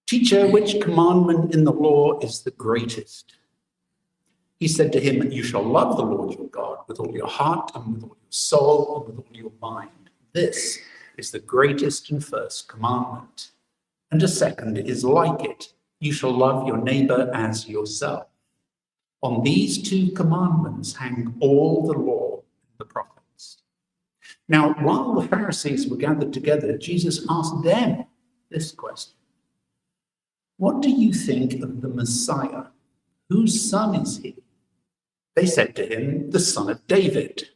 "Teacher, which commandment in the law is the greatest?" He said to him, "You shall love the Lord your God with all your heart and with all your soul and with all your mind. This is the greatest and first commandment. And a second is like it. You shall love your neighbor as yourself. On these two commandments hang all the law and the prophets." Now, while the Pharisees were gathered together, Jesus asked them this question: "What do you think of the Messiah? Whose son is he?" They said to him, "The son of David."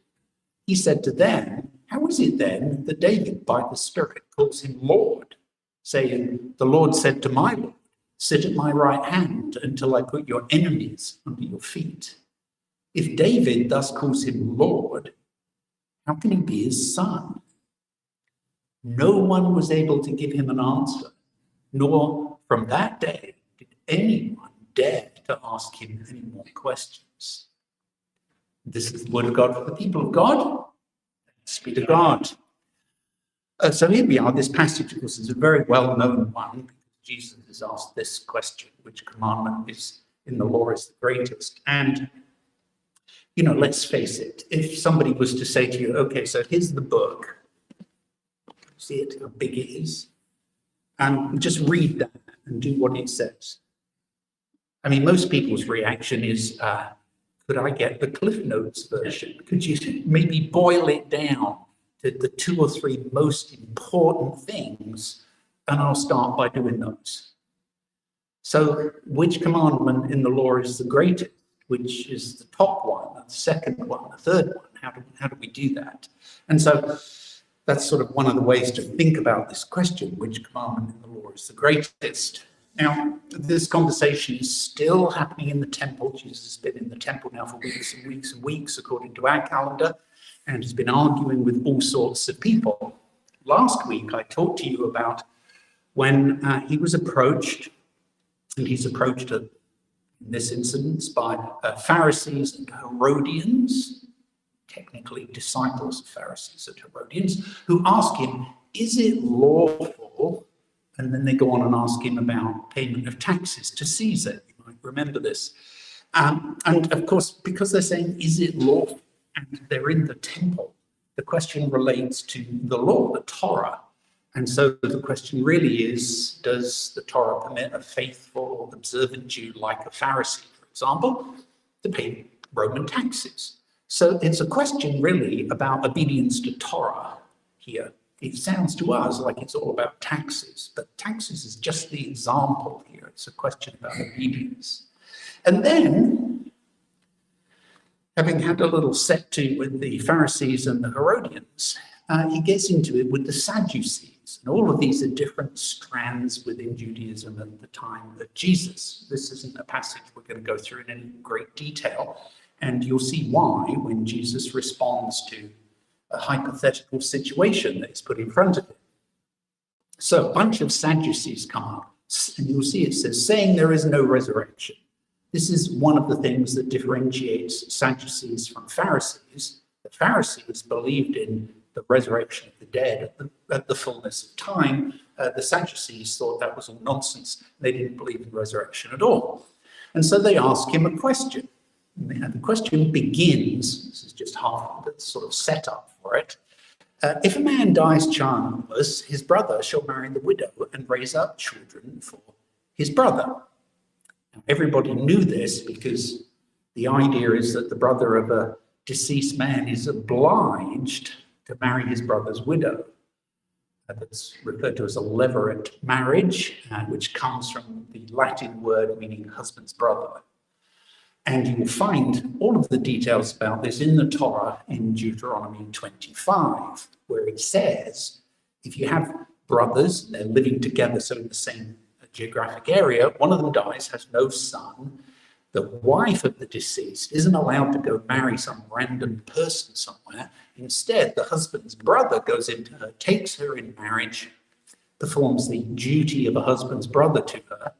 He said to them, "How is it then that David by the Spirit calls him Lord, saying, 'The Lord said to my Lord, sit at my right hand until I put your enemies under your feet'? If David thus calls him Lord, how can he be his son?" No one was able to give him an answer, nor from that day did anyone dare to ask him any more questions. This is the word of God for the people of God. Thanks be to God. So here we are. This passage, of course, is a very well-known one. Jesus has asked this question: which commandment is in the law is the greatest? And, let's face it, if somebody was to say to you, "Okay, so here's the book. See it, how big it is? And just read that and do what it says." I mean, most people's reaction is, could I get the Cliff Notes version? Could you maybe boil it down to the 2 or 3 most important things, and I'll start by doing those. So which commandment in the law is the greatest? Which is the top one, the second one, the third one? How do we do that? And so that's sort of one of the ways to think about this question: which commandment in the law is the greatest? Now, this conversation is still happening in the temple. Jesus has been in the temple now for weeks and weeks and weeks, according to our calendar, and has been arguing with all sorts of people. Last week, I talked to you about when he was approached, and he's approached in this instance by Pharisees and Herodians, technically disciples of Pharisees and Herodians, who ask him, "Is it lawful?" And then they go on and ask him about payment of taxes to Caesar. You might remember this. And of course, because they're saying, "Is it lawful?" and they're in the temple, the question relates to the law, the Torah. And so the question really is, does the Torah permit a faithful, observant Jew like a Pharisee, for example, to pay Roman taxes? So it's a question really about obedience to Torah here. It sounds to us like it's all about taxes, but taxes is just the example here. It's a question about obedience. And then, having had a little set to with the Pharisees and the Herodians, he gets into it with the Sadducees. And all of these are different strands within Judaism at the time of Jesus. This isn't a passage we're going to go through in any great detail. And you'll see why when Jesus responds to a hypothetical situation that is put in front of him. So a bunch of Sadducees come up, and you'll see it says, saying there is no resurrection. This is one of the things that differentiates Sadducees from Pharisees. The Pharisees believed in the resurrection of the dead at the fullness of time. The Sadducees thought that was all nonsense. They didn't believe in resurrection at all. And so they ask him a question. And the question begins, this is just half the sort of setup for it. If a man dies childless, his brother shall marry the widow and raise up children for his brother. Now, everybody knew this because the idea is that the brother of a deceased man is obliged to marry his brother's widow. That's referred to as a Levirate marriage, which comes from the Latin word meaning husband's brother. And you will find all of the details about this in the Torah in Deuteronomy 25, where it says, if you have brothers, they're living together, so in the same geographic area, one of them dies, has no son, the wife of the deceased isn't allowed to go marry some random person somewhere. Instead, the husband's brother goes into her, takes her in marriage, performs the duty of a husband's brother to her.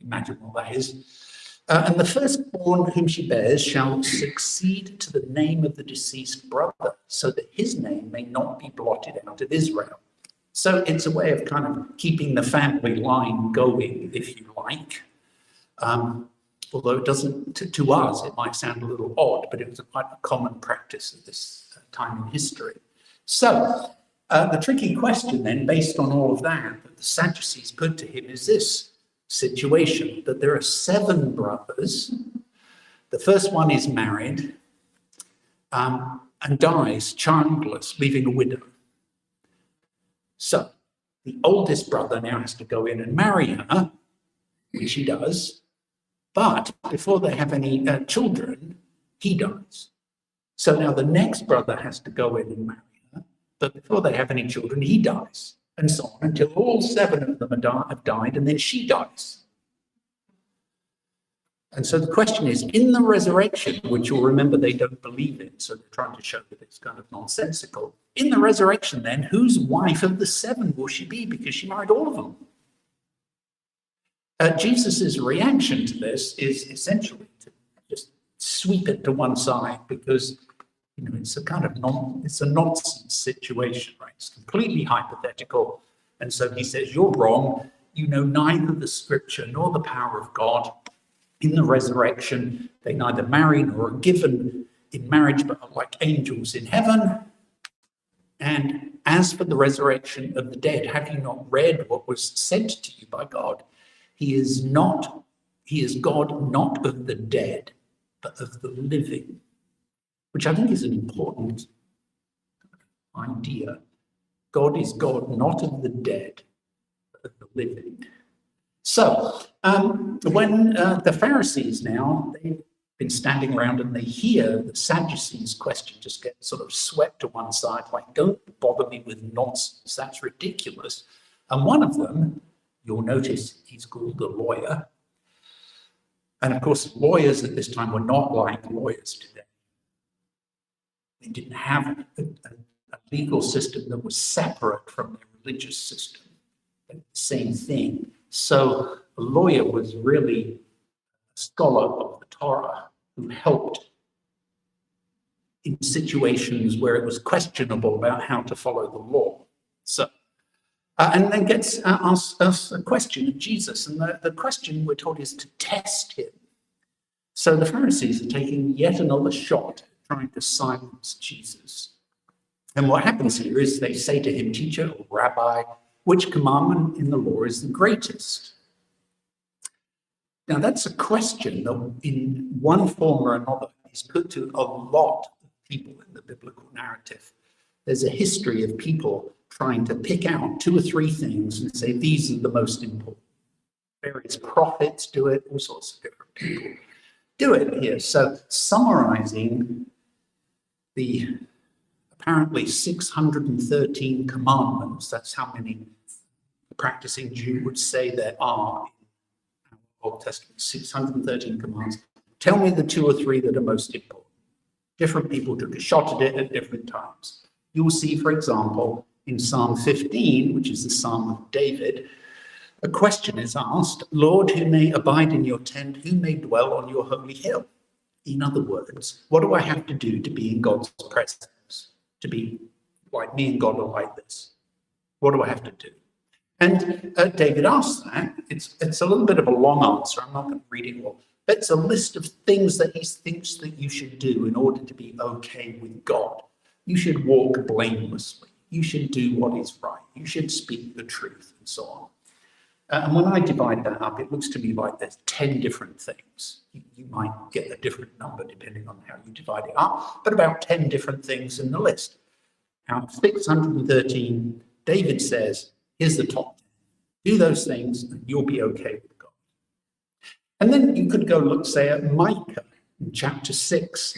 Imagine what that is. And the firstborn whom she bears shall succeed to the name of the deceased brother, so that his name may not be blotted out of Israel. So it's a way of kind of keeping the family line going, if you like. Although it doesn't, to us, it might sound a little odd, but it was quite a common practice at this time in history. So the tricky question then, based on all of that the Sadducees put to him is this situation, that there are 7 brothers. The first one is married and dies childless, leaving a widow. So the oldest brother now has to go in and marry her, which he does. But before they have any children, he dies. So now the next brother has to go in and marry her, but before they have any children, he dies, and so on until all 7 of them have died, and then she dies. And so the question is, in the resurrection, which you'll remember they don't believe in, so they're trying to show that it's kind of nonsensical. In the resurrection, then, whose wife of the 7 will she be? Because she married all of them. Jesus's reaction to this is essentially to just sweep it to one side, because it's a kind of it's a nonsense situation, right? It's completely hypothetical, and so he says, "You're wrong. You know neither the Scripture nor the power of God. In the resurrection, they neither marry nor are given in marriage, but are like angels in heaven. And as for the resurrection of the dead, have you not read what was said to you by God? He is God not of the dead, but of the living," which I think is an important idea. God is God not of the dead, but of the living. So when the Pharisees now, they've been standing around and they hear the Sadducees' question just get sort of swept to one side, like, don't bother me with nonsense, that's ridiculous. And one of them, you'll notice he's called a lawyer. And of course, lawyers at this time were not like lawyers today. They didn't have a legal system that was separate from their religious system. They were the same thing. So a lawyer was really a scholar of the Torah who helped in situations where it was questionable about how to follow the law. So, and then gets asked a question of Jesus, and the question we're told is to test him. So the Pharisees are taking yet another shot at trying to silence Jesus. And what happens here is they say to him, "Teacher," or "Rabbi, which commandment in the law is the greatest?" Now, that's a question that in one form or another is put to a lot of people in the biblical narrative. There's a history of people trying to pick out 2 or 3 things and say, these are the most important. Various prophets do it, all sorts of different people do it here. So summarizing the apparently 613 commandments, that's how many the practicing Jew would say there are in our Old Testament, 613 commands. Tell me the 2 or 3 that are most important. Different people took a shot at it at different times. You will see, for example, in Psalm 15, which is the Psalm of David, a question is asked, "Lord, who may abide in your tent? Who may dwell on your holy hill?" In other words, what do I have to do to be in God's presence? To be like me and God are like this? What do I have to do? And David asks that. It's a little bit of a long answer. I'm not going to read it all. But it's a list of things that he thinks that you should do in order to be okay with God. You should walk blamelessly. You should do what is right. You should speak the truth, and so on. And when I divide that up, it looks to me like there's 10 different things. You might get a different number depending on how you divide it up, but about 10 different things in the list. Out of 613, David says, here's the top 10. Do those things and you'll be okay with God. And then you could go look, say, at Micah in chapter 6.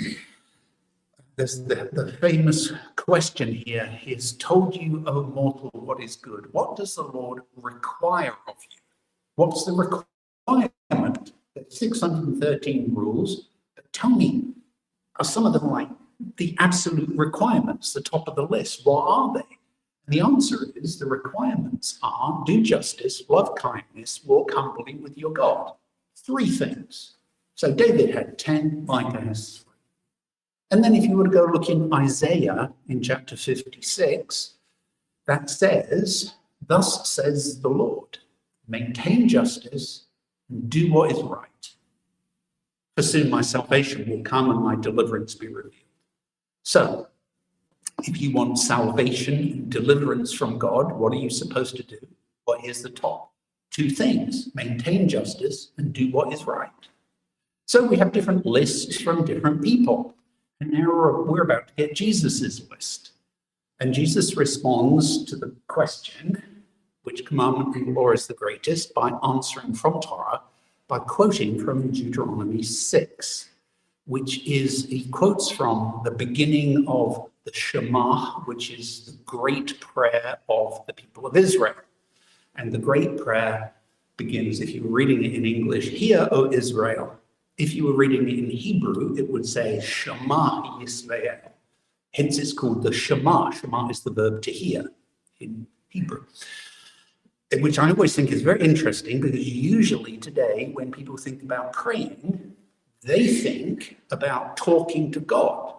There's the famous question here. He has told you, O mortal, what is good. What does the Lord require of you? What's the requirement? There's 613 rules. But tell me, are some of them like the absolute requirements, the top of the list? What are they? And the answer is the requirements are do justice, love kindness, walk humbly with your God. 3 things. So David had 10, Micah has 3. And then if you were to go look in Isaiah in chapter 56, that says, thus says the Lord, maintain justice and do what is right. For soon my salvation will come and my deliverance be revealed. So, if you want salvation and deliverance from God, what are you supposed to do? Well, here's the top two things: maintain justice and do what is right. So we have different lists from different people. And now we're about to get Jesus's list. And Jesus responds to the question, which commandment in the law is the greatest, by answering from Torah, by quoting from Deuteronomy 6, which is, he quotes from the beginning of the Shema, which is the great prayer of the people of Israel. And the great prayer begins, if you were reading it in English, "Hear, O Israel." If you were reading it in Hebrew, it would say Shema Yisrael. Hence it's called the Shema. Shema is the verb to hear in Hebrew, which I always think is very interesting, because usually today when people think about praying, they think about talking to God,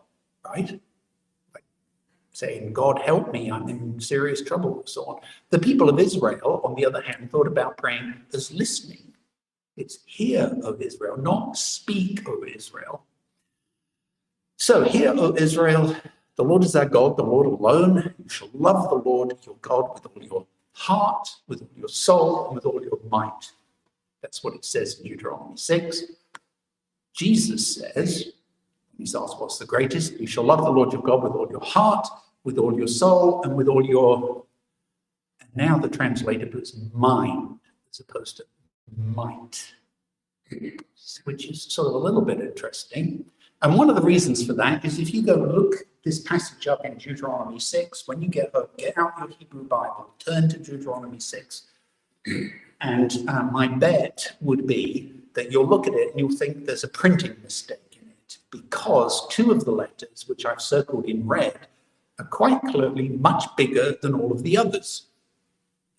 right? Like saying, God help me, I'm in serious trouble, and so on. The people of Israel, on the other hand, thought about praying as listening. It's hear, O Israel, not speak, O Israel. So hear, O Israel, the Lord is our God, the Lord alone. You shall love the Lord your God with all your heart, with all your soul, and with all your might. That's what it says in Deuteronomy 6. Jesus says, he's asked what's the greatest, you shall love the Lord your God with all your heart, with all your soul, and with all your, and now the translator puts mind as opposed to might, which is sort of a little bit interesting. And one of the reasons for that is if you go look this passage up in Deuteronomy 6, when you get home, get out your Hebrew Bible, turn to Deuteronomy 6, and my bet would be that you'll look at it and you'll think there's a printing mistake in it, because two of the letters, which I've circled in red, are quite clearly much bigger than all of the others.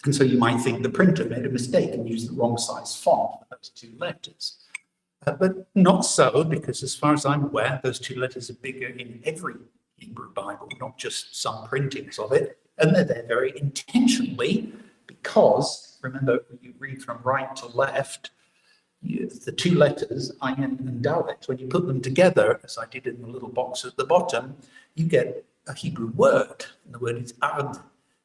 And so you might think the printer made a mistake and used the wrong size font for those two letters. But not so, because as far as I'm aware, those two letters are bigger in every Hebrew Bible, not just some printings of it. And they're there very intentionally, because, remember, you read from right to left, the two letters, Ayin and Dalet, when you put them together, as I did in the little box at the bottom, you get a Hebrew word. And the word is Ard.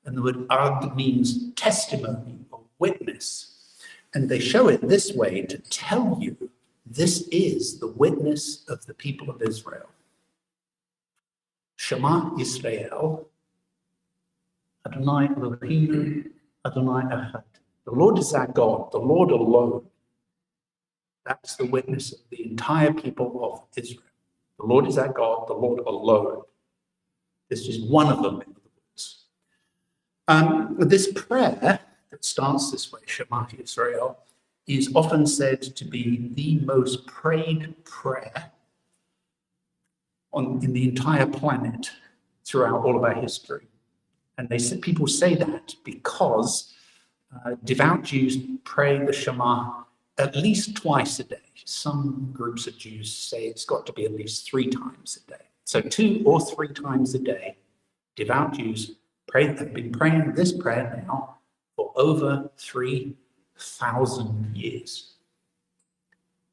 And the word Ard means testimony or witness. And they show it this way to tell you this is the witness of the people of Israel. Shema Yisrael, Adonai Eloheinu, Adonai Echad. The Lord is our God, the Lord alone. That's the witness of the entire people of Israel. The Lord is our God, the Lord alone. This is one of them, in other words. This prayer that starts this way, Shema Yisrael, is often said to be the most prayed prayer in the entire planet throughout all of our history. And people say that because devout Jews pray the Shema at least twice a day. Some groups of Jews say it's got to be at least 3 times a day. So 2 or 3 times a day, devout Jews have been praying this prayer now for over 3,000 years.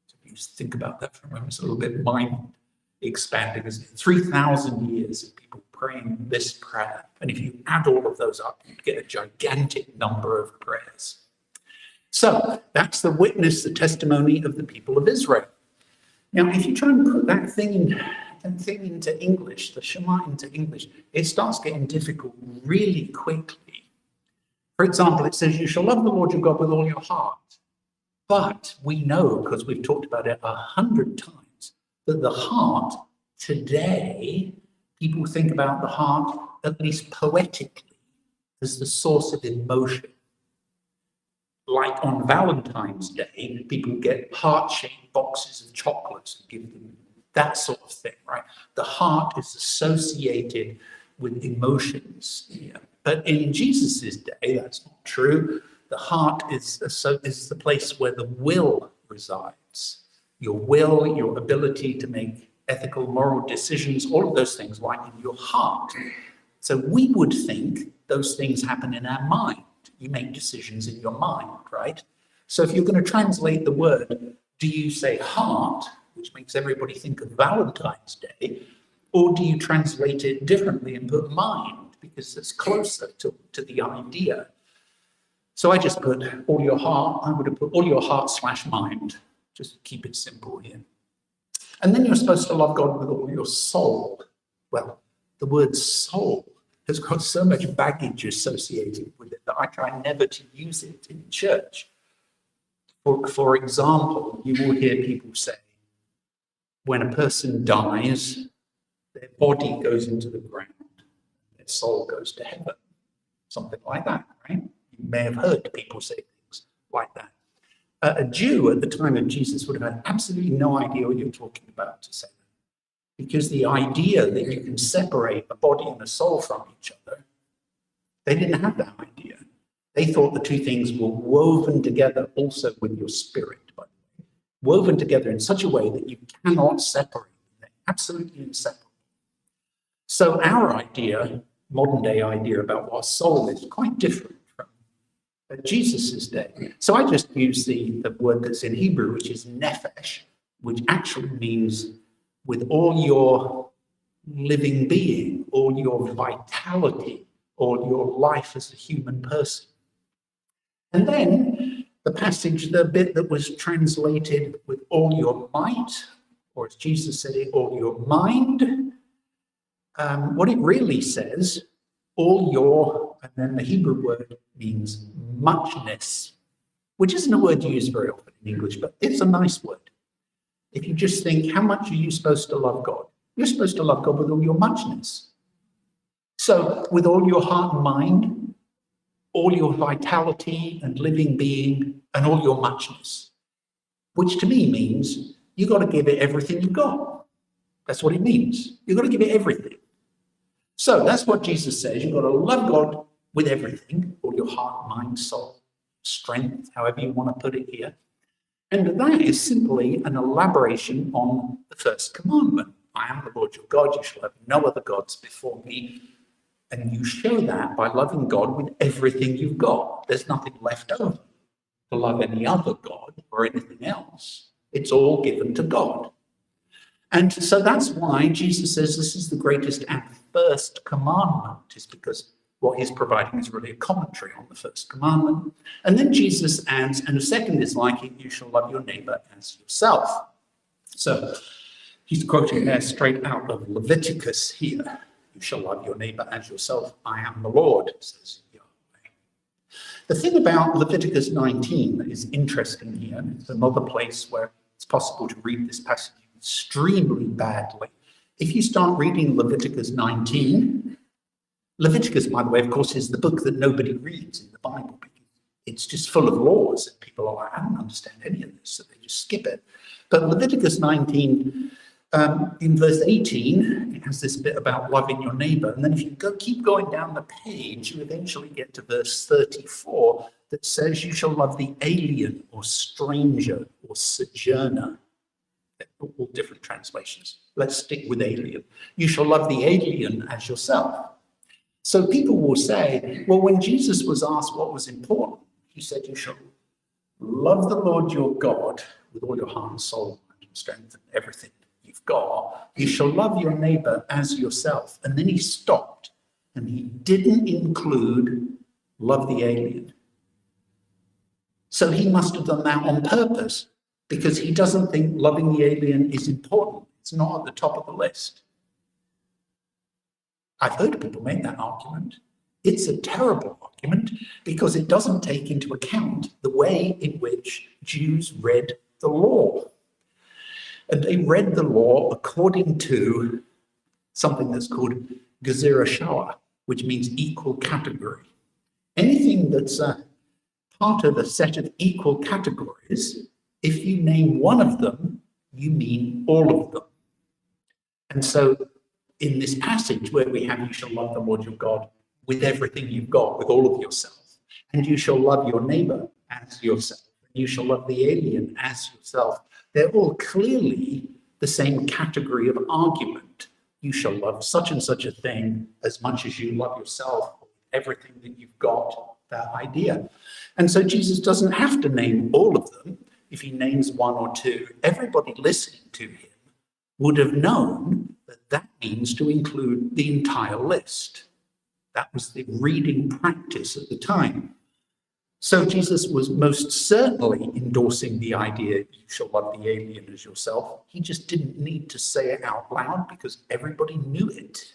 So if you think about that for a moment, it's a little bit mind-expanding, isn't it? 3,000 years of people praying this prayer. And if you add all of those up, you'd get a gigantic number of prayers. So that's the witness, the testimony of the people of Israel. Now, if you try and put that thing into English, the Shema into English, it starts getting difficult really quickly. For example, it says, you shall love the Lord your God with all your heart. But we know, because we've talked about it 100 times, that the heart today, people think about the heart, at least poetically, as the source of emotion. Like on Valentine's Day, people get heart-shaped boxes of chocolates and give them that sort of thing, right? The heart is associated with emotions here. But in Jesus's day, that's not true. The heart is the place where the will resides. Your will, your ability to make ethical, moral decisions, all of those things lie in your heart. So we would think those things happen in our mind. You make decisions in your mind, right? So if you're going to translate the word, do you say heart, which makes everybody think of Valentine's Day, or do you translate it differently and put mind, because it's closer to the idea? So I just put all your heart. I would have put all your heart / mind. Just keep it simple here. And then you're supposed to love God with all your soul. Well, the word soul has got so much baggage associated with it that I try never to use it in church. For example, you will hear people say, when a person dies, their body goes into the ground, their soul goes to heaven. Something like that, right? You may have heard people say things like that. A Jew at the time of Jesus would have had absolutely no idea what you're talking about to say that. Because the idea that you can separate a body and a soul from each other, they didn't have that idea. They thought the two things were woven together also with your spirit, by the way. Woven together in such a way that you cannot separate them. They're absolutely inseparable. So our idea, modern day idea about what a soul is, quite different from Jesus's day. So I just use the word that's in Hebrew, which is nephesh, which actually means with all your living being, all your vitality, all your life as a human person. And then the passage, the bit that was translated with all your might, or as Jesus said it, all your mind, what it really says, all your, and then the Hebrew word means muchness, which isn't a word used very often in English, but it's a nice word. If you just think, how much are you supposed to love God? You're supposed to love God with all your muchness. So with all your heart and mind, all your vitality and living being, and all your muchness, which to me means you've got to give it everything you've got. That's what it means. You've got to give it everything. So that's what Jesus says. You've got to love God with everything, all your heart, mind, soul, strength, however you want to put it here. And that is simply an elaboration on the first commandment. I am the Lord your God. You shall have no other gods before me. And you show that by loving God with everything you've got. There's nothing left over to love any other God or anything else. It's all given to God. And so that's why Jesus says this is the greatest and first commandment, is because what he's providing is really a commentary on the first commandment. And then Jesus adds, and the second is like it, you shall love your neighbor as yourself. So he's quoting there straight out of Leviticus here. You shall love your neighbor as yourself. I am the Lord, says Yahweh. The thing about Leviticus 19 that is interesting here, and it's another place where it's possible to read this passage extremely badly. If you start reading Leviticus 19, Leviticus, by the way, of course, is the book that nobody reads in the Bible because it's just full of laws and people are like, I don't understand any of this, so they just skip it. But Leviticus 19, in verse 18, it has this bit about loving your neighbor. And then if you keep going down the page, you eventually get to verse 34 that says you shall love the alien or stranger or sojourner. All different translations. Let's stick with alien. You shall love the alien as yourself. So people will say, well, when Jesus was asked what was important, he said, you shall love the Lord your God with all your heart and soul and strength and everything you've got. You shall love your neighbor as yourself. And then he stopped and he didn't include love the alien. So he must have done that on purpose because he doesn't think loving the alien is important. It's not at the top of the list. I've heard people make that argument. It's a terrible argument because it doesn't take into account the way in which Jews read the law. And they read the law according to something that's called gezerah shava, which means equal category. Anything that's part of a set of equal categories, if you name one of them, you mean all of them. And so in this passage where we have, you shall love the Lord your God with everything you've got, with all of yourself, and you shall love your neighbor as yourself, and you shall love the alien as yourself, they're all clearly the same category of argument. you shall love such and such a thing as much as you love yourself, everything that you've got, that idea. And so Jesus doesn't have to name all of them. If he names one or two, everybody listening to him would have known that that means to include the entire list. That was the reading practice at the time. So Jesus was most certainly endorsing the idea, you shall love the alien as yourself. He just didn't need to say it out loud because everybody knew it.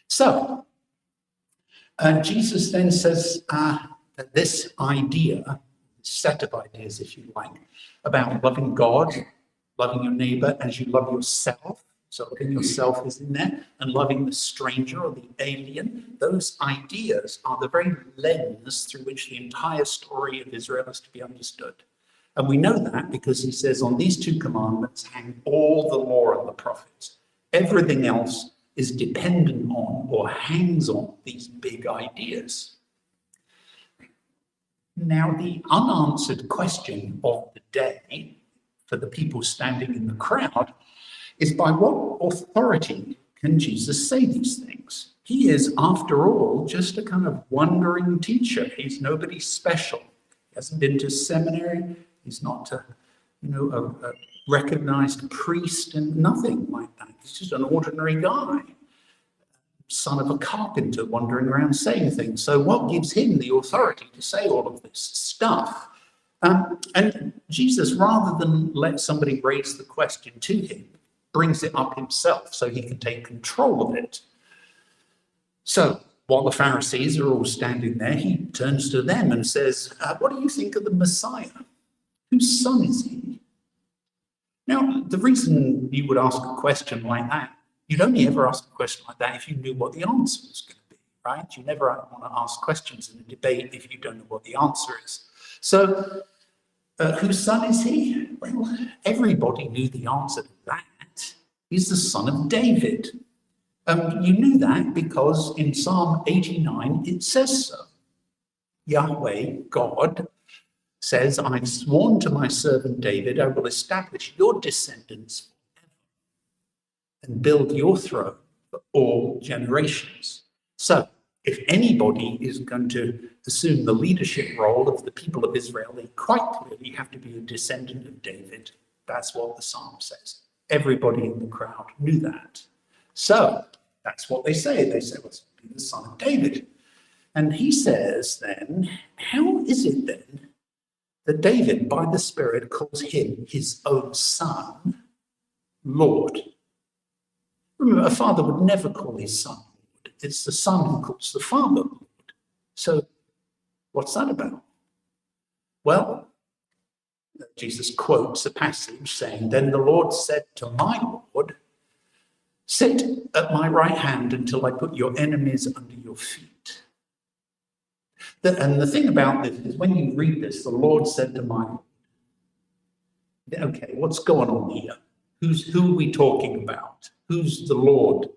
So Jesus then says that this idea, set of ideas, if you like, about loving God, loving your neighbor as you love yourself, so loving yourself is in there, and loving the stranger or the alien, those ideas are the very lens through which the entire story of Israel is to be understood. And we know that because he says, on these two commandments hang all the law and the prophets. Everything else is dependent on or hangs on these big ideas. Now, the unanswered question of the day for the people standing in the crowd is, by what authority can Jesus say these things? He is, after all, just a kind of wandering teacher. He's nobody special. He hasn't been to seminary. He's not a recognized priest and nothing like that. He's just an ordinary guy, son of a carpenter, wandering around saying things. So what gives him the authority to say all of this stuff? And Jesus, rather than let somebody raise the question to him, brings it up himself so he can take control of it. So while the Pharisees are all standing there, he turns to them and says, what do you think of the Messiah? Whose son is he? Now, the reason you would ask a question like that, you'd only ever ask a question like that if you knew what the answer was going to be, right? You never want to ask questions in a debate if you don't know what the answer is. So, whose son is he? Well, everybody knew the answer to that. He's the son of David. You knew that because in Psalm 89 it says so. Yahweh, God, says, I've sworn to my servant David, I will establish your descendants forever and build your throne for all generations. So, if anybody is going to assume the leadership role of the people of Israel, they quite clearly have to be a descendant of David. That's what the psalm says. Everybody in the crowd knew that. So that's what they say. They say, well, it's the son of David. And he says then, how is it then that David, by the Spirit, calls him his own son, Lord? Remember, a father would never call his son Lord. It's the son who calls the father Lord. So what's that about? Well, Jesus quotes a passage saying, then the Lord said to my Lord, sit at my right hand until I put your enemies under your feet. And the thing about this is when you read this, the Lord said to my Lord, okay, what's going on here? Who are we talking about? Who's the Lord?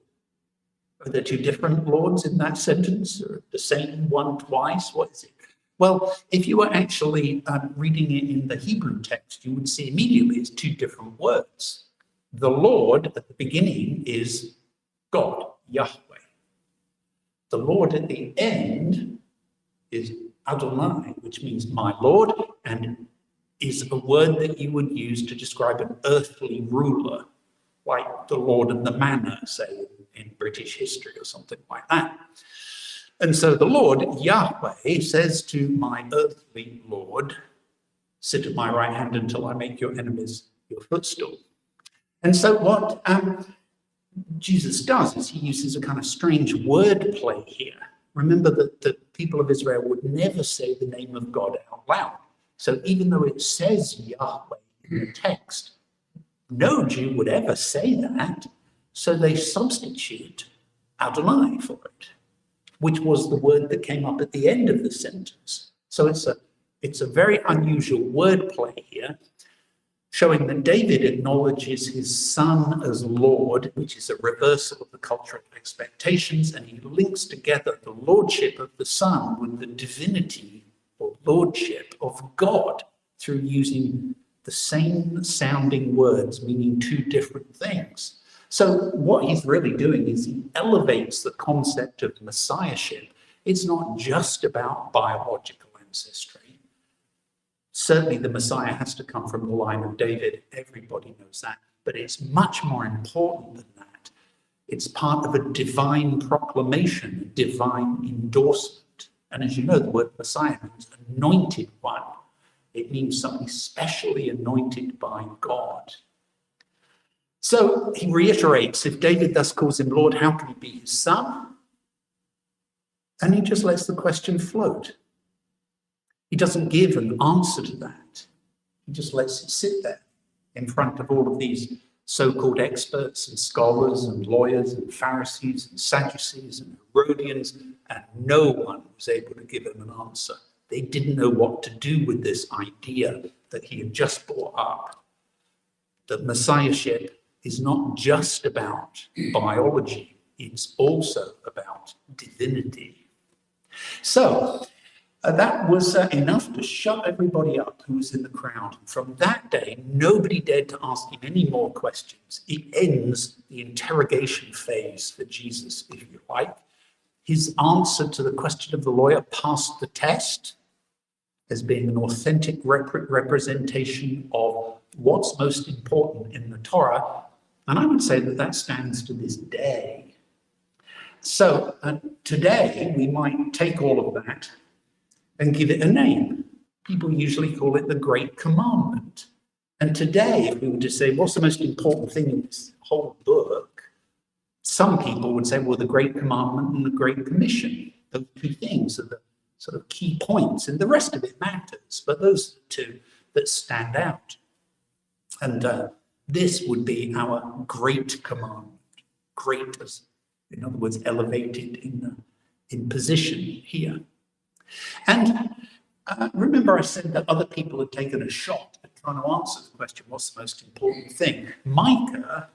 Are there two different Lords in that sentence, or the same one twice? What is it? Well, if you were actually reading it in the Hebrew text, you would see immediately it's two different words. The Lord at the beginning is God, Yahweh. The Lord at the end is Adonai, which means my Lord, and is a word that you would use to describe an earthly ruler, like the Lord of the Manor, say, in British history or something like that. And so the Lord, Yahweh, says to my earthly Lord, sit at my right hand until I make your enemies your footstool. And so what Jesus does is he uses a kind of strange word play here. Remember that the people of Israel would never say the name of God out loud. So even though it says Yahweh in the text, no Jew would ever say that. So they substitute Adonai for it, which was the word that came up at the end of the sentence. So it's a very unusual word play here, showing that David acknowledges his son as Lord, which is a reversal of the cultural expectations, and he links together the lordship of the son with the divinity or lordship of God through using the same sounding words, meaning two different things. So what he's really doing is he elevates the concept of messiahship. It's not just about biological ancestry. Certainly the Messiah has to come from the line of David. Everybody knows that. But it's much more important than that. It's part of a divine proclamation, a divine endorsement. And as you know, the word Messiah means anointed one. It means something specially anointed by God. So he reiterates, if David thus calls him Lord, how can he be his son? And he just lets the question float. He doesn't give an answer to that. He just lets it sit there in front of all of these so-called experts and scholars and lawyers and Pharisees and Sadducees and Herodians, and no one was able to give him an answer. They didn't know what to do with this idea that he had just brought up, that messiahship is not just about biology, it's also about divinity. So that was enough to shut everybody up who was in the crowd. And from that day, nobody dared to ask him any more questions. It ends the interrogation phase for Jesus, if you like. His answer to the question of the lawyer passed the test as being an authentic representation of what's most important in the Torah. And I would say that that stands to this day. So today, we might take all of that and give it a name. People usually call it the Great Commandment. And today, if we were to say, what's the most important thing in this whole book? Some people would say, well, the Great Commandment and the Great Commission. Those two things are the sort of key points, and the rest of it matters, but those are the two that stand out. And this would be our Great Commandment. Great, as in other words, elevated in position here. And remember I said that other people had taken a shot at trying to answer the question, what's the most important thing? Micah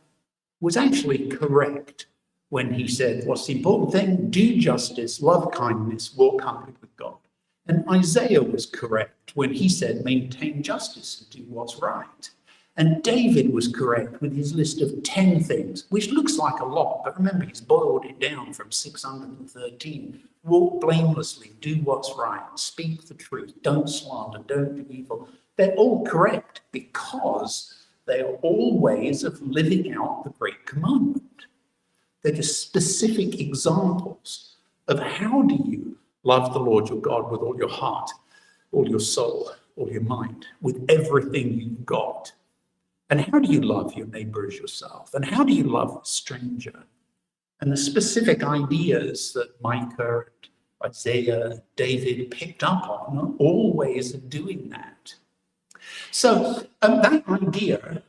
was actually correct when he said, what's the important thing? Do justice, love kindness, walk humbly with God. And Isaiah was correct when he said, maintain justice and do what's right. And David was correct with his list of 10 things, which looks like a lot, but remember, he's boiled it down from 613. Walk blamelessly, do what's right, speak the truth, don't slander, don't do evil. They're all correct because they are all ways of living out the Great Commandment. They're just specific examples of how do you love the Lord your God with all your heart, all your soul, all your mind, with everything you've got. And how do you love your neighbor as yourself? And how do you love a stranger? And the specific ideas that Micah, and Isaiah, and David picked up on are all ways of doing that. So that idea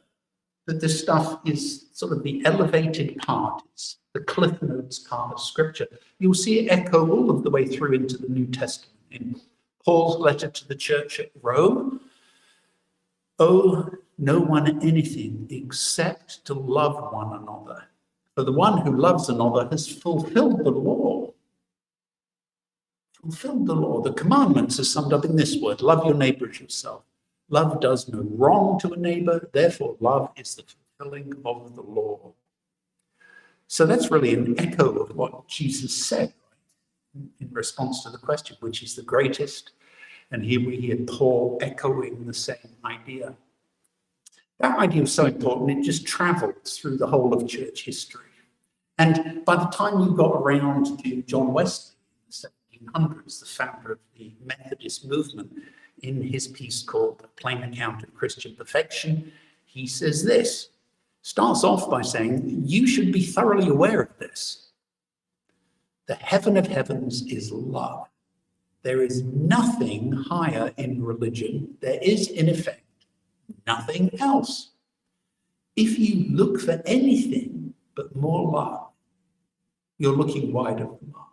that this stuff is sort of the elevated part, it's the Cliff Notes part of Scripture, you'll see it echo all of the way through into the New Testament. In Paul's letter to the church at Rome, owe no one anything except to love one another. For the one who loves another has fulfilled the law. Fulfilled the law. The commandments are summed up in this word, love your neighbor as yourself. Love does no wrong to a neighbor, therefore love is the fulfilling of the law. So that's really an echo of what Jesus said, right? In response to the question, which is the greatest. And here we hear Paul echoing the same idea. That idea was so important, it just traveled through the whole of church history. And by the time you got around to John Wesley in the 1700s, the founder of the Methodist movement, in his piece called A Plain Account of Christian Perfection, he says this, starts off by saying, you should be thoroughly aware of this. The heaven of heavens is love. There is nothing higher in religion. There is, in effect, nothing else. If you look for anything but more love, you're looking wide of the mark.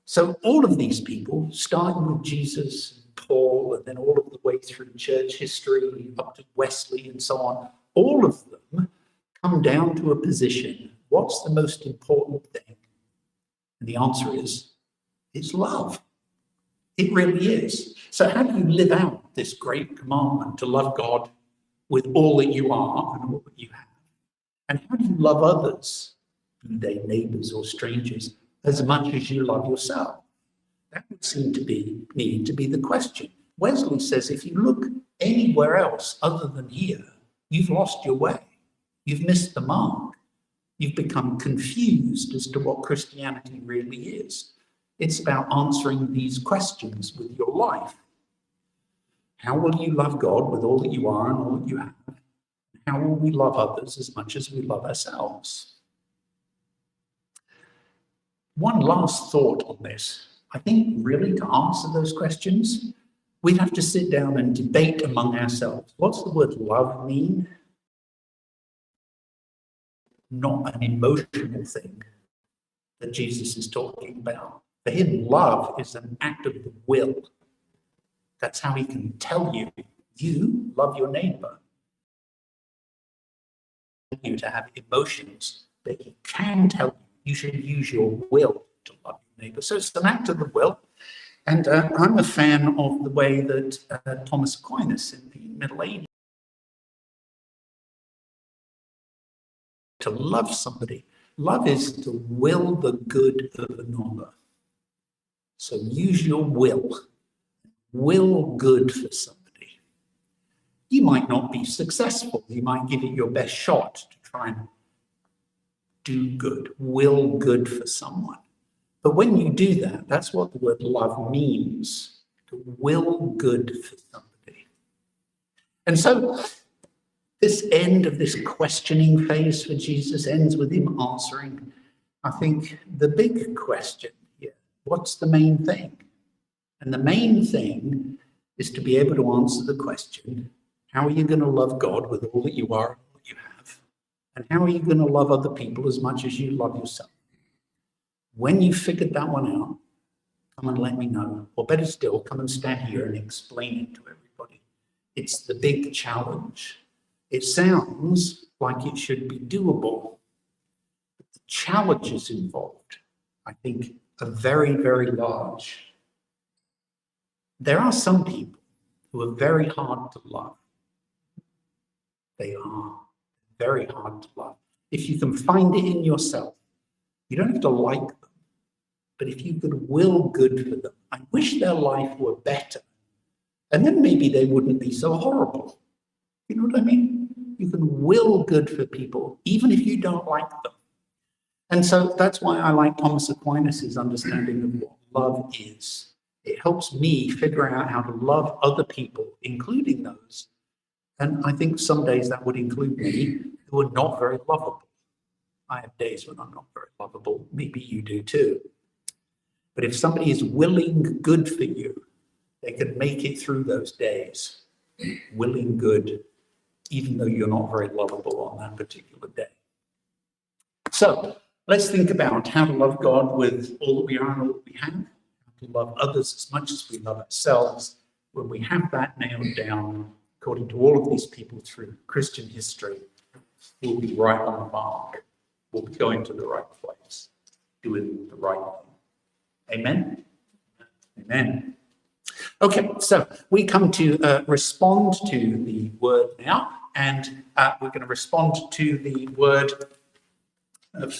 So all of these people, starting with Jesus and Paul, and then all of the way through church history, up to Wesley and so on, all of them come down to a position, what's the most important thing? And the answer is, it's love. It really is. So how do you live out this great commandment to love God with all that you are and all that you have? And how do you love others, be they neighbors or strangers, as much as you love yourself? That would seem to need to be the question. Wesley says if you look anywhere else other than here, you've lost your way. You've missed the mark. You've become confused as to what Christianity really is. It's about answering these questions with your life. How will you love God with all that you are and all that you have? How will we love others as much as we love ourselves? One last thought on this. I think really to answer those questions, we'd have to sit down and debate among ourselves. What's the word love mean? Not an emotional thing that Jesus is talking about. For him, love is an act of the will. That's how he can tell you, you love your neighbor. You to have emotions, but he can tell you, you should use your will to love your neighbor. So it's an act of the will. And I'm a fan of the way that Thomas Aquinas in the Middle Ages, to love somebody. Love is to will the good of another. So use your will. Will good for somebody. You might not be successful. You might give it your best shot to try and do good, will good for someone. But when you do that, that's what the word love means, to will good for somebody. And so this end of this questioning phase for Jesus ends with him answering, I think, the big question here. What's the main thing? And the main thing is to be able to answer the question, how are you going to love God with all that you are and all that you have? And how are you going to love other people as much as you love yourself? When you figured that one out, come and let me know. Or better still, come and stand here and explain it to everybody. It's the big challenge. It sounds like it should be doable. But the challenges involved, I think, are very, very large. There are some people who are very hard to love. They are very hard to love. If you can find it in yourself, you don't have to like them, but if you could will good for them, I wish their life were better, and then maybe they wouldn't be so horrible. You know what I mean? You can will good for people, even if you don't like them. And so that's why I like Thomas Aquinas' understanding of what love is. It helps me figure out how to love other people, including those. And I think some days that would include me, who are not very lovable. I have days when I'm not very lovable. Maybe you do too. But if somebody is willing good for you, they can make it through those days. Willing good, even though you're not very lovable on that particular day. So let's think about how to love God with all that we are and all that we have. How to love others as much as we love ourselves. When we have that nailed down, according to all of these people through Christian history, we'll be right on the mark. We'll be going to the right place, doing the right thing. Amen? Amen. Okay, so we come to respond to the word now, and we're going to respond to the word of